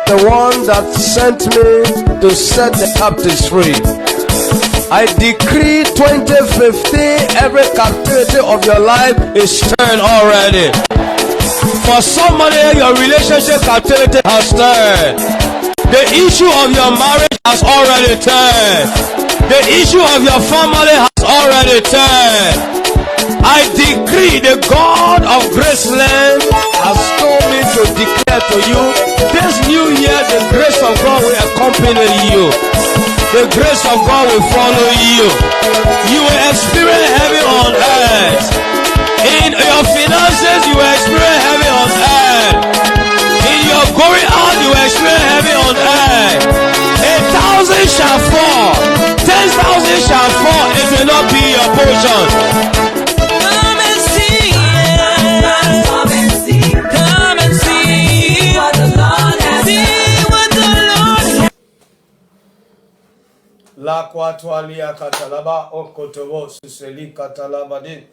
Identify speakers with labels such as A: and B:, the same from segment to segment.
A: the one that sent me to set the captives free. I decree 2015, every captivity of your life is turned already. For somebody, your relationship captivity has turned. The issue of your marriage has already turned. The issue of your family has already turned. I decree the God of Graceland has told me to declare to you, this new year the grace of God will accompany you. The grace of God will follow you. You will experience heaven on earth. In your finances, you will experience heaven on earth. In your going out, you will experience heaven on earth. 1,000 shall fall, 10,000 shall fall. It will not be your portion. La kwatwalia katalaba okotobo suseli katalaba din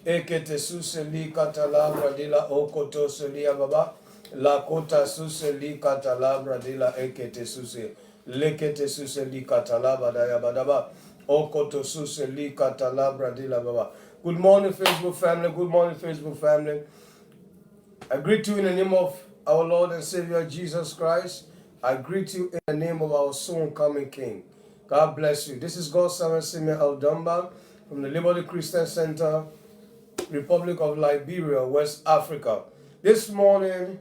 A: ekete suseli katalabra dila okoto selia baba la kota suseli katalabra dila ekete suse lekete suseli katalaba daya badaba okoto suseli katalabra dila baba. Good morning, Facebook family. Good morning, Facebook family. I greet you in the name of our Lord and Savior Jesus Christ. I greet you in the name of our soon coming King. God bless you. This is God's servant Simeon Aldamba from the Liberty Christian Center, Republic of Liberia, West Africa. This morning,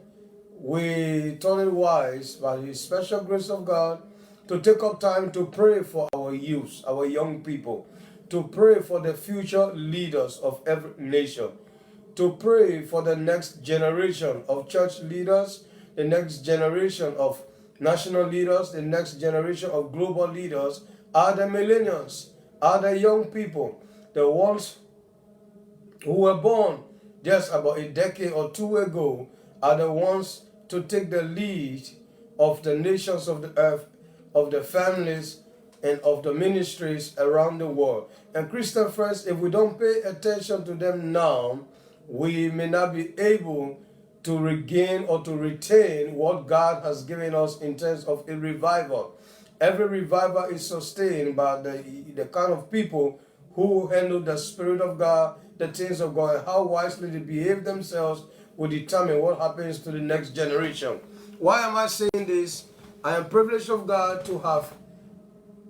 A: we thought it wise, by the special grace of God, to take up time to pray for our youth, our young people, to pray for the future leaders of every nation, to pray for the next generation of church leaders, the next generation of national leaders, the next generation of global leaders, are the millennials, are the young people, the ones who were born just about a decade or two ago, are the ones to take the lead of the nations of the earth, of the families, and of the ministries around the world. And Christian friends, if we don't pay attention to them now, we may not be able to regain or to retain what God has given us in terms of a revival. Every revival is sustained by the kind of people who handle the Spirit of God, the things of God, and how wisely they behave themselves will determine what happens to the next generation. Why am I saying this? I am privileged of God to have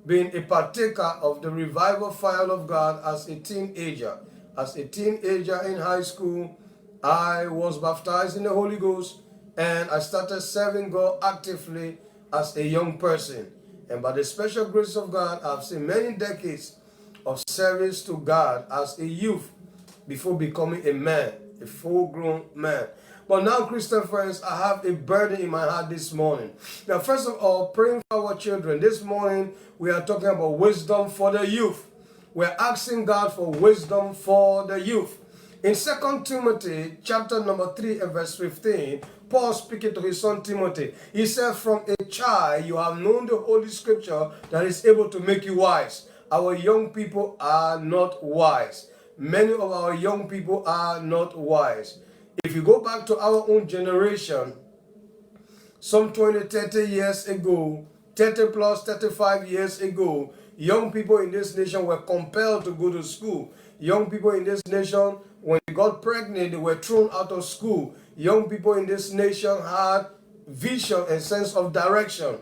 A: been a partaker of the revival fire of God as a teenager. As a teenager in high school, I was baptized in the Holy Ghost and I started serving God actively as a young person. And by the special grace of God, I've seen many decades of service to God as a youth before becoming a man, a full-grown man. But now, Christian friends, I have a burden in my heart this morning. Now, first of all, praying for our children. This morning, we are talking about wisdom for the youth. We're asking God for wisdom for the youth. In 2 Timothy chapter number 3 and verse 15, Paul speaking to his son Timothy, he said, from a child you have known the Holy Scripture that is able to make you wise. Our young people are not wise. Many of our young people are not wise. If you go back to our own generation, some 20, 30 years ago, 30 plus 35 years ago, young people in this nation were compelled to go to school. Young people in this nation, when they got pregnant, they were thrown out of school. Young people in this nation had vision and sense of direction.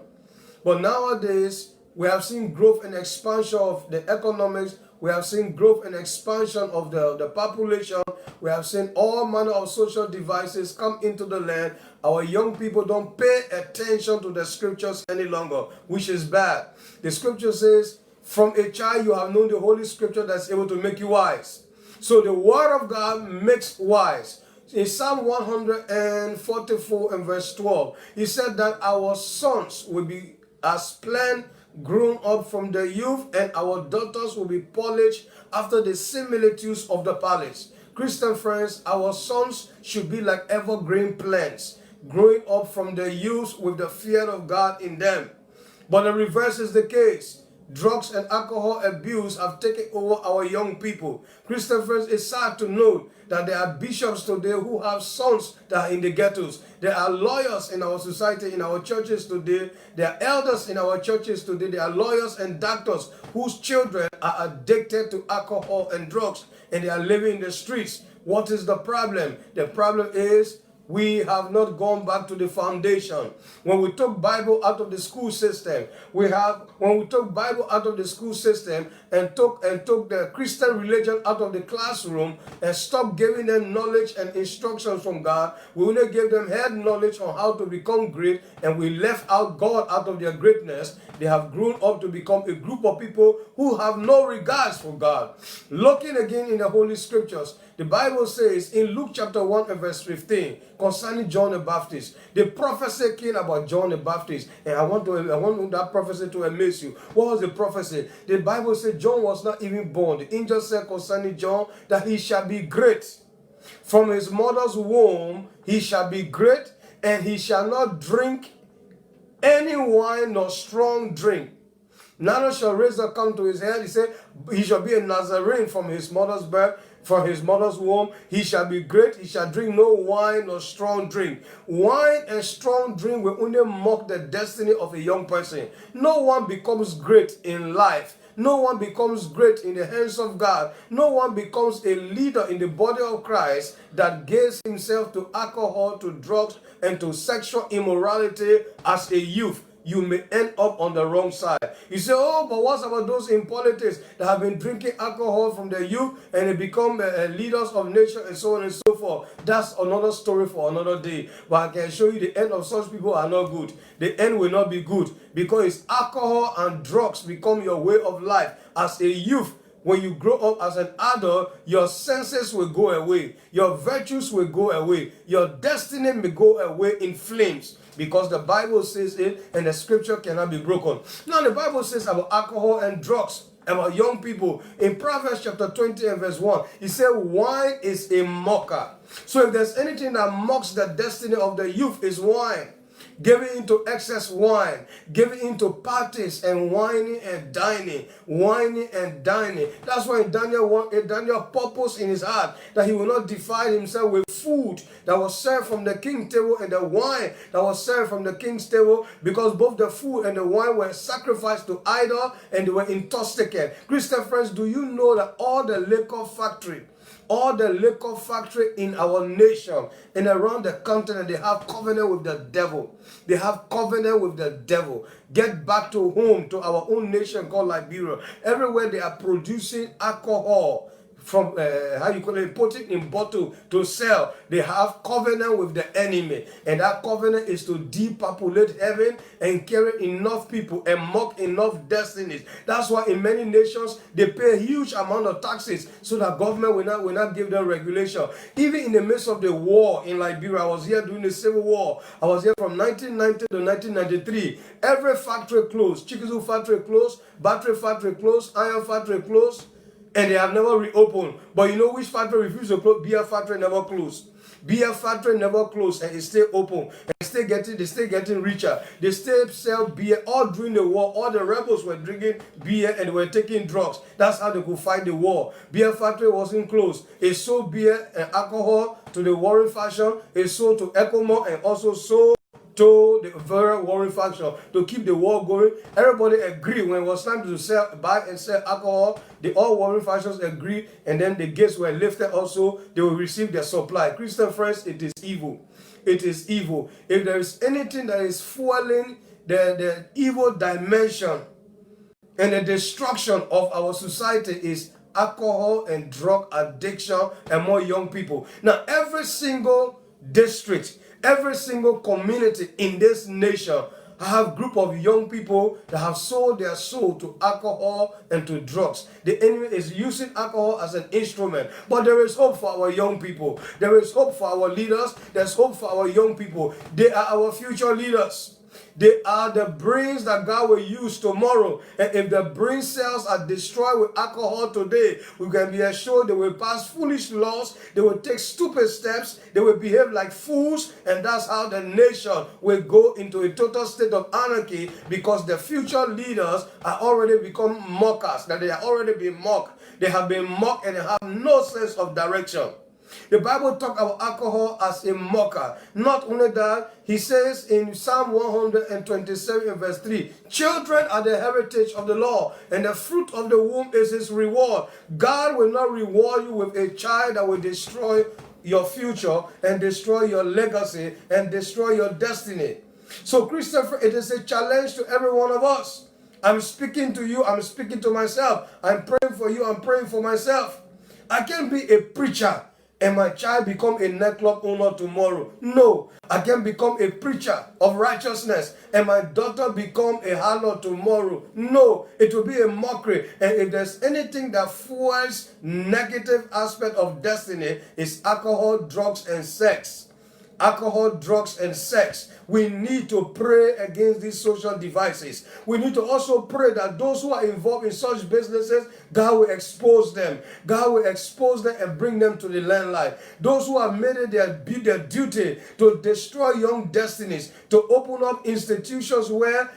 A: But nowadays, we have seen growth and expansion of the economics. We have seen growth and expansion of the population. We have seen all manner of social devices come into the land. Our young people don't pay attention to the scriptures any longer, which is bad. The scripture says, from a child you have known the Holy Scripture that's able to make you wise. So the word of God makes wise. In Psalm 144 and verse 12, he said that our sons will be as plant grown up from the youth, and our daughters will be polished after the similitudes of the palace. Christian friends, our sons should be like evergreen plants, growing up from the youth with the fear of God in them. But the reverse is the case. drugs and alcohol abuse have taken over our young people. Christian friends, it's sad to note that there are bishops today who have sons that are in the ghettos. There are lawyers in our society, in our churches today. There are elders in our churches today. There are lawyers and doctors whose children are addicted to alcohol and drugs, and they are living in the streets. What is the problem? The problem is we have not gone back to the foundation. When we took Bible out of the school system, when we took Bible out of the school system and took the Christian religion out of the classroom and stopped giving them knowledge and instructions from God, we only gave them head knowledge on how to become great, and we left out God out of their greatness. They have grown up to become a group of people who have no regards for God. Looking again in the Holy Scriptures, the Bible says in Luke chapter 1 and verse 15 concerning John the Baptist, the prophecy came about John the Baptist, and I want that prophecy to amaze you. What was the prophecy? The Bible said John was not even born. The angel said concerning John that he shall be great. From his mother's womb he shall be great, and he shall not drink any wine nor strong drink. Neither shall razor come to his head. He said he shall be a Nazarene from his mother's birth, from his mother's womb. He shall be great. He shall drink no wine nor strong drink. Wine and strong drink will only mock the destiny of a young person. No one becomes great in life. No one becomes great in the hands of God. No one becomes a leader in the body of Christ that gives himself to alcohol, to drugs, and to sexual immorality as a youth. You may end up on the wrong side. You say, oh, but what about those in politics that have been drinking alcohol from their youth and they become leaders of nation and so on and so forth? That's another story for another day. But I can show you the end of such people are not good. The end will not be good because alcohol and drugs become your way of life. As a youth, when you grow up as an adult, your senses will go away. Your virtues will go away. Your destiny may go away in flames. Because the Bible says it and the scripture cannot be broken. Now the Bible says about alcohol and drugs, about young people. In Proverbs chapter 20 and verse 1, it said wine is a mocker. So if there's anything that mocks the destiny of the youth, is wine. Giving into excess wine, giving into parties and whining and dining, whining and dining. That's why Daniel purposed in his heart that he will not defile himself with food that was served from the king's table and the wine that was served from the king's table, because both the food and the wine were sacrificed to idol and they were intoxicated. Christian friends, do you know that all the liquor factory in our nation and around the continent, they have covenant with the devil. They have covenant with the devil. Get back to home, to our own nation called Liberia. Everywhere they are producing alcohol from, put it in bottle to sell. They have covenant with the enemy. And that covenant is to depopulate heaven and carry enough people and mock enough destinies. That's why in many nations, they pay a huge amount of taxes so that government will not give them regulation. Even in the midst of the war in Liberia, I was here during the Civil War. I was here from 1990 to 1993. Every factory closed. Chikizu factory closed. Battery factory closed. Iron factory closed. And they have never reopened. But you know which factory refused to close? Beer factory never closed. Beer factory never closed, and it's still open. And they still getting richer. They still sell beer. All during the war, all the rebels were drinking beer and were taking drugs. That's how they could fight the war. Beer factory wasn't closed. It sold beer and alcohol to the warring faction. It sold to ECOMOG and also sold to the very warring faction to keep the war going. Everybody agreed when it was time to buy and sell alcohol. The all warring factions agreed, and then the gates were lifted also. They will receive their supply. Christian friends, it is evil. It is evil. If there is anything that is fueling the evil dimension and the destruction of our society, is alcohol and drug addiction among young people. Now, every single district, every single community in this nation have a group of young people that have sold their soul to alcohol and to drugs. The enemy is using alcohol as an instrument. But there is hope for our young people. There is hope for our leaders. There's hope for our young people. They are our future leaders. They are the brains that God will use tomorrow. And if the brain cells are destroyed with alcohol today, we can be assured they will pass foolish laws, they will take stupid steps, they will behave like fools, and that's how the nation will go into a total state of anarchy, because the future leaders are already become mockers, that they are already being mocked. They have been mocked and they have no sense of direction. The Bible talks about alcohol as a mocker. Not only that, he says in Psalm 127 verse 3, children are the heritage of the Lord, and the fruit of the womb is his reward. God will not reward you with a child that will destroy your future and destroy your legacy and destroy your destiny. So, Christopher, it is a challenge to every one of us. I'm speaking to you, I'm speaking to myself. I'm praying for you, I'm praying for myself. I can't be a preacher and my child become a nightclub owner tomorrow. No, I can become a preacher of righteousness and my daughter become a harlot tomorrow. No, it will be a mockery. And if there's anything that fuels negative aspect of destiny, it's alcohol, drugs, and sex. Alcohol, drugs, and sex. We need to pray against these social devices. We need to also pray that those who are involved in such businesses, God will expose them. God will expose them and bring them to the limelight. Those who have made it their duty to destroy young destinies, to open up institutions where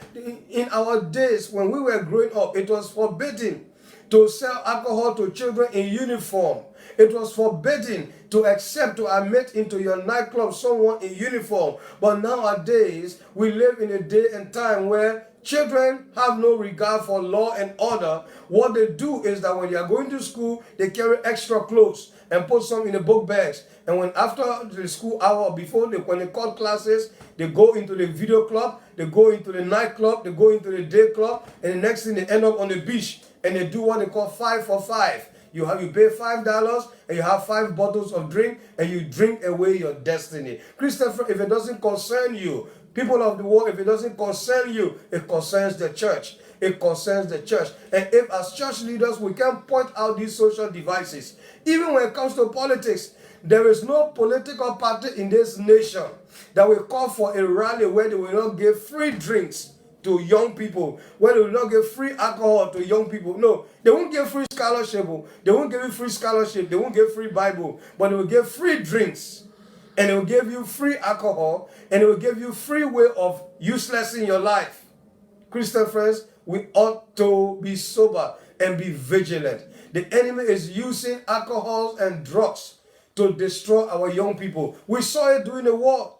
A: in our days when we were growing up, it was forbidden to sell alcohol to children in uniform. It was forbidden to accept to admit into your nightclub someone in uniform. But nowadays, we live in a day and time where children have no regard for law and order. What they do is that when they are going to school, they carry extra clothes and put some in the book bags. And when after the school hour, when they cut classes, they go into the video club, they go into the nightclub, they go into the day club, and the next thing they end up on the beach and they do what they call 5 for 5. You pay $5 and you have 5 bottles of drink and you drink away your destiny. Christopher, if it doesn't concern you, people of the world, if it doesn't concern you, it concerns the church. It concerns the church. And if as church leaders we can point out these social devices, even when it comes to politics, there is no political party in this nation that will call for a rally where they will not give free drinks to young people, where they will not give free alcohol to young people. No, they won't give free scholarship. They won't give you free scholarship. They won't give free Bible, but they will give free drinks, and they will give you free alcohol, and they will give you free way of uselessing your life. Christian friends, we ought to be sober and be vigilant. The enemy is using alcohol and drugs to destroy our young people. We saw it during the war.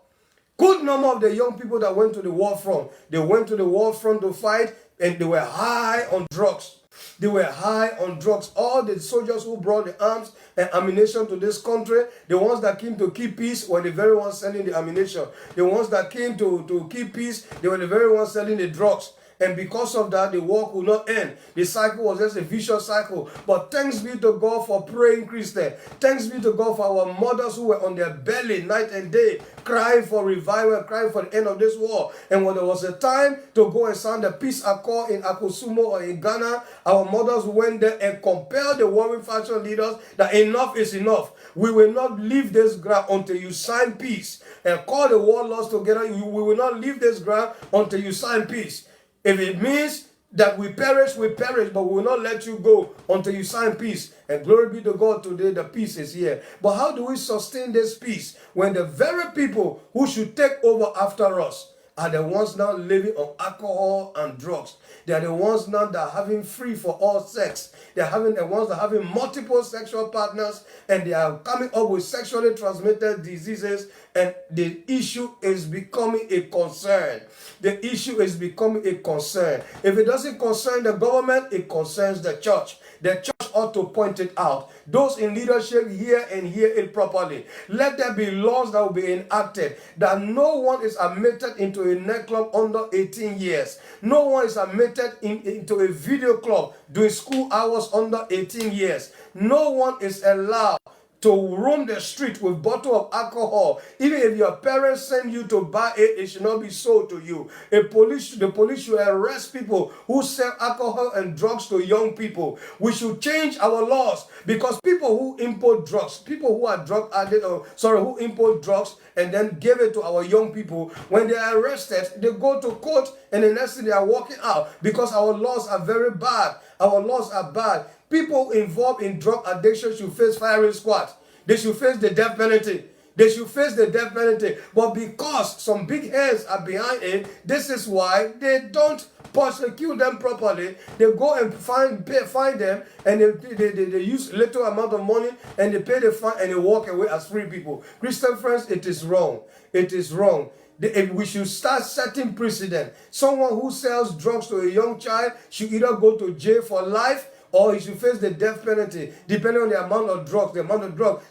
A: Good number of the young people that went to the war front, they went to the war front to fight, and they were high on drugs. They were high on drugs. All the soldiers who brought the arms and ammunition to this country, the ones that came to keep peace were the very ones selling the ammunition. The ones that came to keep peace, they were the very ones selling the drugs. And because of that, the war could not end. The cycle was just a vicious cycle. But thanks be to God for praying Christian. Thanks be to God for our mothers who were on their belly night and day, crying for revival, crying for the end of this war. And when there was a time to go and sign the peace accord in Akusumo or in Ghana, our mothers went there and compelled the warring faction leaders that enough is enough. We will not leave this ground until you sign peace. And call the warlords together. We will not leave this ground until you sign peace. If it means that we perish, but we will not let you go until you sign peace. And glory be to God, today the peace is here. But how do we sustain this peace when the very people who should take over after us are the ones now living on alcohol and drugs? They are the ones now that are having free for all sex. They are the ones that are having multiple sexual partners, and they are coming up with sexually transmitted diseases, and the issue is becoming a concern. The issue is becoming a concern. If it doesn't concern the government, it concerns the church. The church ought to point it out. Those in leadership hear and hear it properly. Let there be laws that will be enacted that no one is admitted into a nightclub under 18 years. No one is admitted into a video club during school hours under 18 years. No one is allowed to roam the street with bottle of alcohol. Even if your parents send you to buy it, it should not be sold to you. The police should arrest people who sell alcohol and drugs to young people. We should change our laws, because people who import drugs, people who are drug addicts, who import drugs and then give it to our young people, when they are arrested, they go to court and the next thing they are walking out, because our laws are very bad. Our laws are bad. People involved in drug addiction should face firing squad. They should face the death penalty. They should face the death penalty. But because some big heads are behind it, this is why they don't prosecute them properly. They go and find them, and they use little amount of money, and they pay the fine, and they walk away as free people. Christian friends, it is wrong. It is wrong. We should start setting precedent. Someone who sells drugs to a young child should either go to jail for life, or he should face the death penalty, depending on the amount of drugs.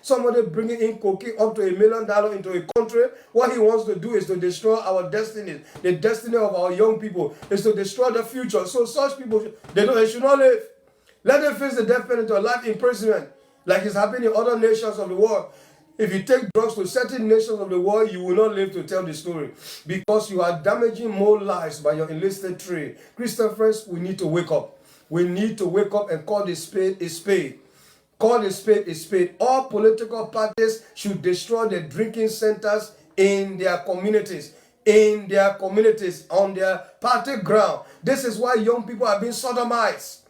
A: Somebody bringing in cocaine up to $1 million into a country, what he wants to do is to destroy our destiny. The destiny of our young people is to destroy the future. So such people, they should not live. Let them face the death penalty or life imprisonment, like it's happening in other nations of the world. If you take drugs to certain nations of the world, you will not live to tell the story, because you are damaging more lives by your illicit trade. Christian friends, we need to wake up. We need to wake up and call the spade a spade. Call the spade a spade. All political parties should destroy the drinking centers in their communities. On their party ground. This is why young people are being sodomized.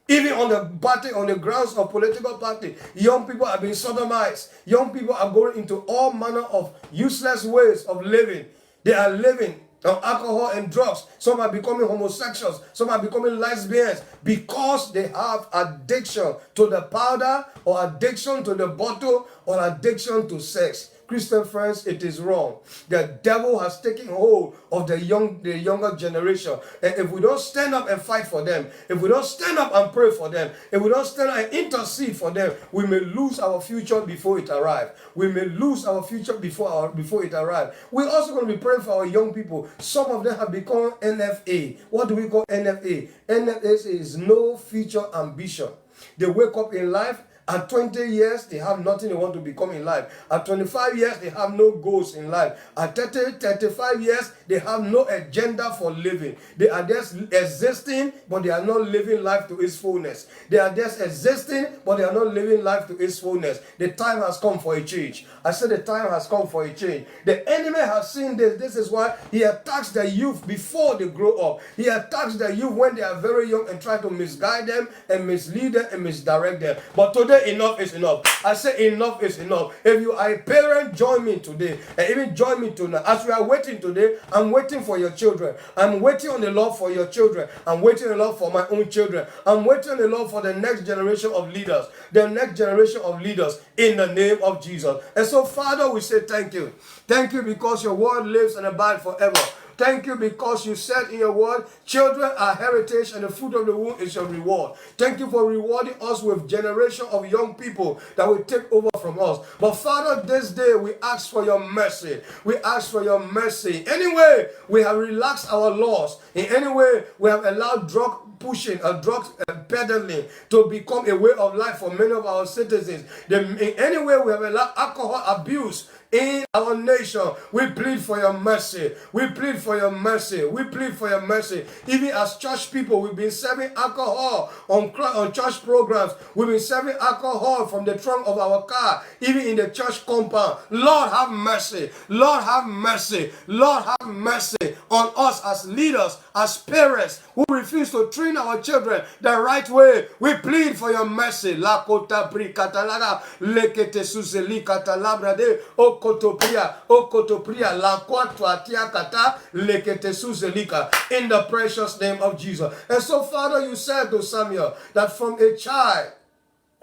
A: Even on the grounds of political party, young people are being sodomized. Young people are going into all manner of useless ways of living. They are living on alcohol and drugs. Some are becoming homosexuals. Some are becoming lesbians, because they have addiction to the powder, or addiction to the bottle, or addiction to sex. Christian friends, it is wrong. The devil has taken hold of the younger generation. And if we don't stand up and fight for them, if we don't stand up and pray for them, if we don't stand up and intercede for them, we may lose our future before it arrives. We may lose our future before it arrives. We're also going to be praying for our young people. Some of them have become NFA. What do we call NFA? NFA is no future ambition. They wake up in life. At 20 years, they have nothing they want to become in life. At 25 years, they have no goals in life. At 35 years, they have no agenda for living. They are just existing, but they are not living life to its fullness. They are just existing, but they are not living life to its fullness. The time has come for a change. I said the time has come for a change. The enemy has seen this. This is why he attacks the youth before they grow up. He attacks the youth when they are very young and try to misguide them and mislead them and misdirect them. But today, enough is enough. I say enough is enough. If you are a parent, join me today, and even join me tonight. As we are waiting today, I'm waiting for your children. I'm waiting on the Lord for your children. I'm waiting on the Lord for my own children. I'm waiting on the Lord for the next generation of leaders. The next generation of leaders, in the name of Jesus. And so, Father, we say thank you. Thank you because your word lives and abides forever. Thank you because you said in your word, children are heritage and the fruit of the womb is your reward. Thank you for rewarding us with generation of young people that will take over from us. But Father, this day we ask for your mercy. We ask for your mercy. Anyway, we have relaxed our laws. In any way, we have allowed drug pushing or drug peddling to become a way of life for many of our citizens. In any way, we have allowed alcohol abuse in our nation. We plead for your mercy. We plead for your mercy. We plead for your mercy. Even as church people, we've been serving alcohol on church programs. We've been serving alcohol from the trunk of our car, even in the church compound. Lord, have mercy. Lord, have mercy. Lord, have mercy on us as leaders, as parents who refuse to train our children the right way. We plead for your mercy. La kota pri katalaga lekete suseli katalabra de okotopria la kwatwa tiakata lekete suselika, in the precious name of Jesus. And so, Father, you said to Samuel that from a child,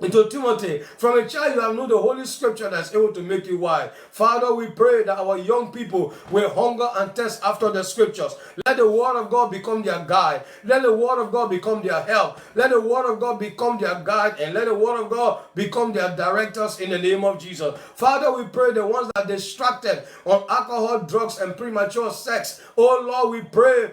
A: into Timothy, from a child you have known the Holy Scripture that's able to make you wise. Father, we pray that our young people will hunger and thirst after the Scriptures. Let the Word of God become their guide. Let the Word of God become their help. Let the Word of God become their guide, and let the Word of God become their directors in the name of Jesus. Father, we pray the ones that are distracted on alcohol, drugs, and premature sex. Oh Lord, we pray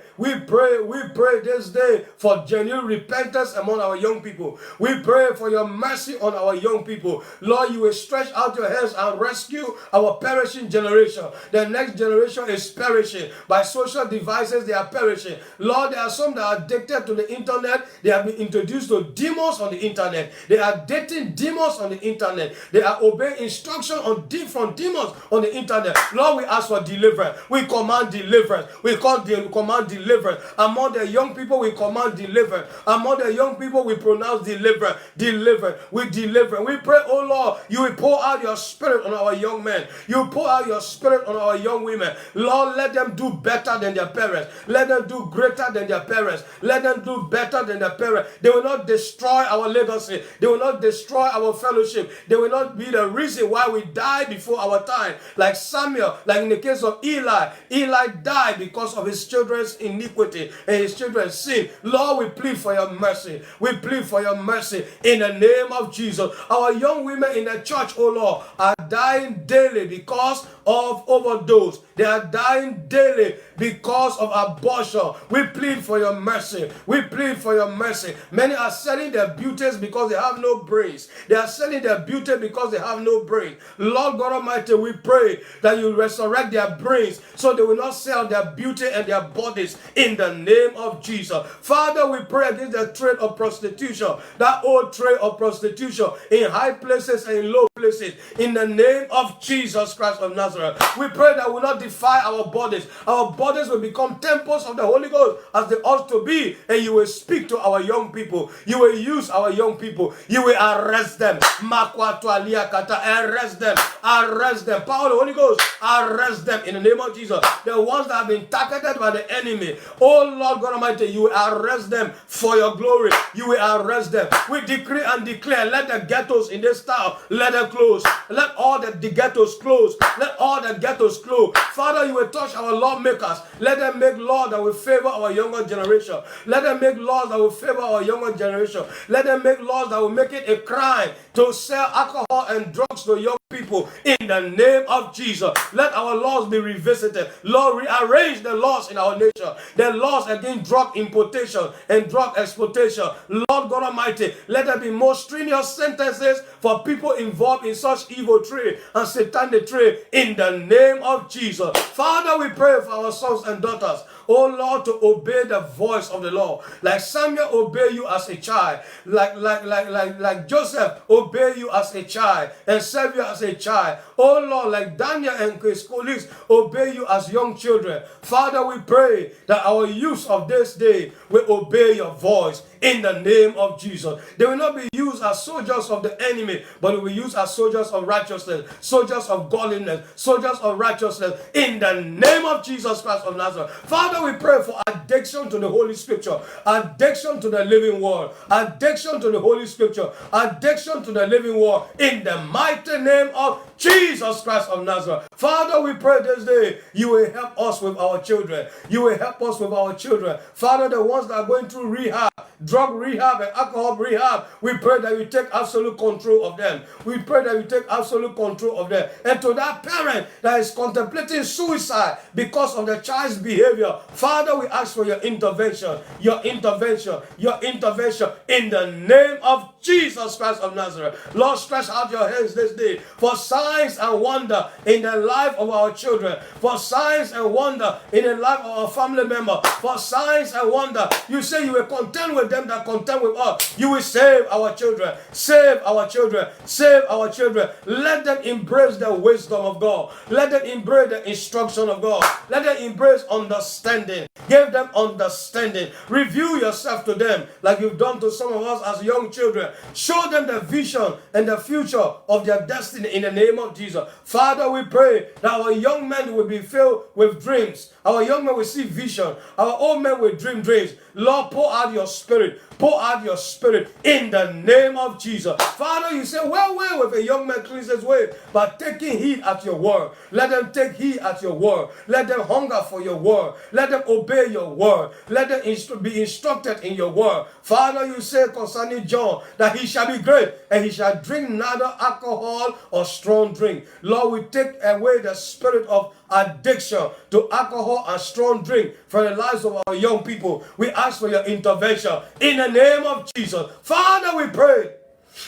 A: this day for genuine repentance among our young people. We pray for your mercy mercy on our young people. Lord, you will stretch out your hands and rescue our perishing generation. The next generation is perishing. By social devices, they are perishing. Lord, there are some that are addicted to the internet. They have been introduced to demons on the internet. They are dating demons on the internet. They are obeying instruction on different demons on the internet. Lord, we ask for deliverance. We command deliverance. We command deliverance. Among the young people, we command deliverance. Among the young people, we pronounce deliverance. Deliverance. We deliver. We pray, oh Lord, you will pour out your spirit on our young men. You pour out your spirit on our young women. Lord, let them do better than their parents. Let them do greater than their parents. Let them do better than their parents. They will not destroy our legacy. They will not destroy our fellowship. They will not be the reason why we die before our time. Like Samuel, like in the case of Eli. Eli died because of his children's iniquity and his children's sin. Lord, we plead for your mercy. We plead for your mercy in the name of Jesus. Our young women in the church, oh Lord, are dying daily because of overdose. They are dying daily because of abortion. We plead for your mercy. We plead for your mercy. Many are selling their beauties because they have no brains. They are selling their beauty because they have no brain. Lord God Almighty, we pray that you resurrect their brains so they will not sell their beauty and their bodies in the name of Jesus. Father, we pray against the trade of prostitution, that old trade of prostitution in high places and in low places, in the name of Jesus Christ of Nazareth. We pray that we will not defile our bodies. Our bodies will become temples of the Holy Ghost as they ought to be, and you will speak to our young people. You will use our young people. You will arrest them. Arrest them. Arrest them. Power of the Holy Ghost, arrest them in the name of Jesus. The ones that have been targeted by the enemy, oh Lord God Almighty, you will arrest them for your glory. You will arrest them. We decree and declare, let the ghettos in this town, let them close. Let all the ghettos close. Let all the ghettos close. Father, you will touch our lawmakers. Let them make laws that will favor our younger generation. Let them make laws that will favor our younger generation. Let them make laws that will make it a crime to sell alcohol and drugs to young people in the name of Jesus. Let our laws be revisited. Lord, rearrange the laws in our nation. The laws against drug importation and drug exportation. Lord God Almighty, let there be more strenuous sentences for people involved in such evil trade and satanic trade in the name of Jesus. Father, we pray for our sons and daughters, oh Lord, to obey the voice of the Lord. Like Samuel obeyed you as a child. Like Joseph obeyed you as a child and served you as a child. Oh Lord, like Daniel and his colleagues obey you as young children. Father, we pray that our youth of this day will obey your voice in the name of Jesus. They will not be used as soldiers of the enemy, but they will be used as soldiers of righteousness, soldiers of godliness, soldiers of righteousness in the name of Jesus Christ of Nazareth. Father, we pray for addiction to the Holy Scripture, addiction to the living word, addiction to the Holy Scripture, addiction to the living word in the mighty name of Jesus Christ of Nazareth. Father, we pray this day you will help us with our children. You will help us with our children. Father, the ones that are going through rehab, drug rehab and alcohol rehab, we pray that you take absolute control of them. We pray that you take absolute control of them. And to that parent that is contemplating suicide because of the child's behavior, Father, we ask for your intervention, your intervention, your intervention in the name of Jesus Christ of Nazareth. Lord, stretch out your hands this day for signs and wonder in the life of our children, for signs and wonder in the life of our family member, for signs and wonder. You say you will contend with them that contend with us. You will save our children, save our children, save our children. Let them embrace the wisdom of God. Let them embrace the instruction of God. Let them embrace understanding. Give them understanding. Reveal yourself to them like you've done to some of us as young children. Show them the vision and the future of their destiny in the name of Jesus. Father, we pray that our young men will be filled with dreams. Our young men will see vision. Our old men will dream dreams. Lord, pour out your spirit. Pour out your spirit in the name of Jesus. Father, you say, well, with a young man cleans his way, but taking heed at your word. Let them take heed at your word. Let them hunger for your word. Let them obey your word. Let them be instructed in your word. Father, you say concerning John that he shall be great and he shall drink neither alcohol or strong drink. Lord, we take away the spirit of addiction to alcohol and strong drink from the lives of our young people. We ask for your intervention in the name of Jesus. Father, we pray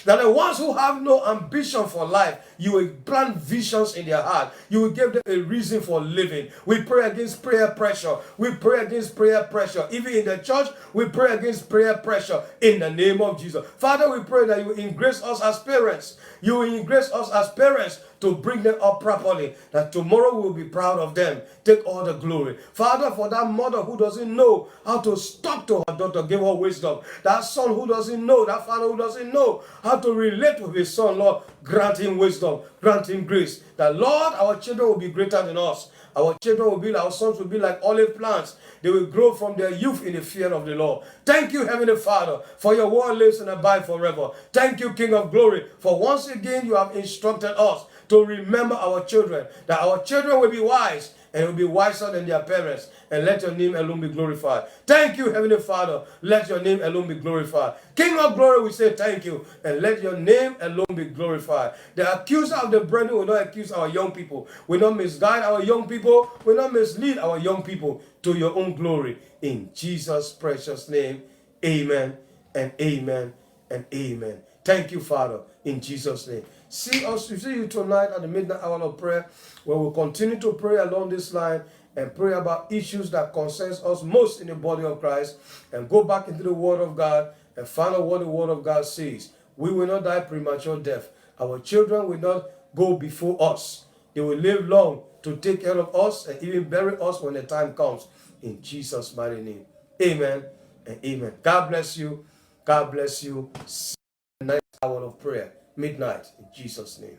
A: That the ones who have no ambition for life, you will plant visions in their heart. You will give them a reason for living. We pray against prayer pressure. We pray against prayer pressure. Even in the church, we pray against prayer pressure in the name of Jesus. Father, we pray that you will increase us as parents. You will increase us as parents to bring them up properly, that tomorrow we will be proud of them. Take all the glory. Father, for that mother who doesn't know how to talk to her daughter, give her wisdom. That son who doesn't know, that father who doesn't know how to relate with his son, Lord, grant him wisdom, grant him grace. That, Lord, our children will be greater than us. Our children will be, our sons will be like olive plants. They will grow from their youth in the fear of the Lord. Thank you, Heavenly Father, for your word lives and abide forever. Thank you, King of glory, for once again you have instructed us to remember our children, that our children will be wise and will be wiser than their parents, and let your name alone be glorified. Thank you, Heavenly Father. Let your name alone be glorified. King of glory, we say thank you, and let your name alone be glorified. The accuser of the brethren will not accuse our young people, will not misguide our young people, will not mislead our young people to your own glory. In Jesus' precious name, amen and amen and amen. Thank you, Father, in Jesus' name. See you tonight at the midnight hour of prayer, where we'll continue to pray along this line and pray about issues that concerns us most in the body of Christ, and go back into the Word of God and find out what the Word of God says. We will not die premature death. Our children will not go before us. They will live long to take care of us and even bury us when the time comes. In Jesus' mighty name. Amen and amen. God bless you. God bless you. See you in the next hour of prayer. Midnight. In Jesus' name.